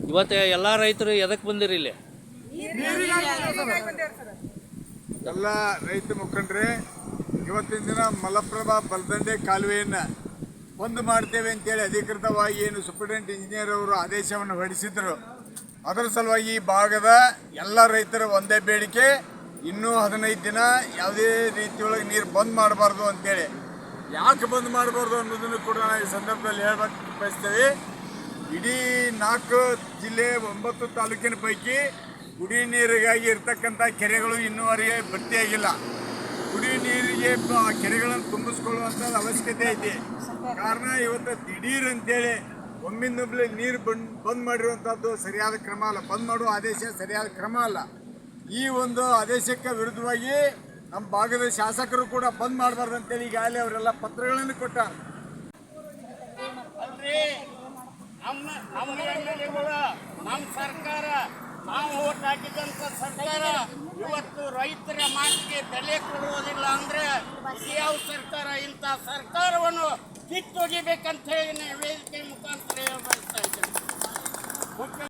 ಇವತ್ತು ಎಲ್ಲ ರೈತರು ಎದಕ್ಕೆ ಬಂದಿರಿ ಇಲ್ಲಿ? ಎಲ್ಲ ರೈತ ಮುಖಂಡರೇ, ಇವತ್ತಿನ ದಿನ ಮಲಪ್ರಭಾ ಬಲದಂಡೆ ಕಾಲುವೆಯನ್ನು ಬಂದ್ ಮಾಡ್ತೇವೆ ಅಂತೇಳಿ ಅಧಿಕೃತವಾಗಿ ಏನು ಸೂಪರಿಂಟೆಂಡೆಂಟ್ ಇಂಜಿನಿಯರ್ ಅವರು ಆದೇಶವನ್ನು ಹೊರಡಿಸಿದ್ರು. ಅದರ ಸಲುವಾಗಿ ಈ ಭಾಗದ ಎಲ್ಲ ರೈತರ ಒಂದೇ ಬೇಡಿಕೆ, ಇನ್ನೂ 15 ದಿನ ಯಾವುದೇ ರೀತಿಯೊಳಗೆ ನೀರು ಬಂದ್ ಮಾಡಬಾರ್ದು ಅಂತೇಳಿ. ಯಾಕೆ ಬಂದ್ ಮಾಡಬಾರ್ದು ಅನ್ನೋದನ್ನು ಕೂಡ ನಾವು ಈ ಸಂದರ್ಭದಲ್ಲಿ ಹೇಳಬೇಕು ಬಯಸ್ತೇವೆ. ಇಡೀ 4 ಜಿಲ್ಲೆ 9 ತಾಲೂಕಿನ ಪೈಕಿ ಕುಡಿ ನೀರಿಗಾಗಿ ಇರ್ತಕ್ಕಂಥ ಕೆರೆಗಳು ಇನ್ನೂವರೆಗೆ ಭರ್ತಿಯಾಗಿಲ್ಲ. ಕುಡಿ ನೀರಿಗೆ ಕೆರೆಗಳನ್ನು ತುಂಬಿಸ್ಕೊಳ್ಳುವಂಥದ್ದು ಅವಶ್ಯಕತೆ ಐತಿ. ಕಾರಣ ಇವತ್ತು ದಿಢೀರ್ ಅಂತೇಳಿ ಒಮ್ಮಿಂದೊಬ್ಬಳೆ ನೀರು ಬಂದ್ ಮಾಡಿರುವಂಥದ್ದು ಸರಿಯಾದ ಕ್ರಮ ಅಲ್ಲ. ಬಂದ್ ಮಾಡುವ ಆದೇಶ ಸರಿಯಾದ ಕ್ರಮ ಅಲ್ಲ. ಈ ಒಂದು ಆದೇಶಕ್ಕೆ ವಿರುದ್ಧವಾಗಿ ನಮ್ಮ ಭಾಗದ ಶಾಸಕರು ಕೂಡ ಬಂದ್ ಮಾಡಬಾರ್ದು ಅಂತೇಳಿ ಈಗಾಗಲೇ ಅವರೆಲ್ಲ ಪತ್ರಗಳನ್ನು ಕೊಟ್ಟಾರೆ. ನಮ್ಮ ಎಮ್ಮೆಲೆಗಳು, ನಮ್ಮ ಸರ್ಕಾರ, ನಾವು ಓಟ್ ಹಾಕಿದಂಥ ಸರ್ಕಾರ ಇವತ್ತು ರೈತರ ಮಾತಿಗೆ ಬೆಲೆ ಕೊಡುವುದಿಲ್ಲ ಅಂದ್ರೆ ಯಾವ ಸರ್ಕಾರ? ಇಂಥ ಸರ್ಕಾರವನ್ನು ಕಿತ್ತೊಗಿಬೇಕಂತ ಹೇಳಿ ವೇದಿಕೆ ಮುಖಾಂತರ ಹೇಳ್ತಾ ಇದ್ದೇನೆ.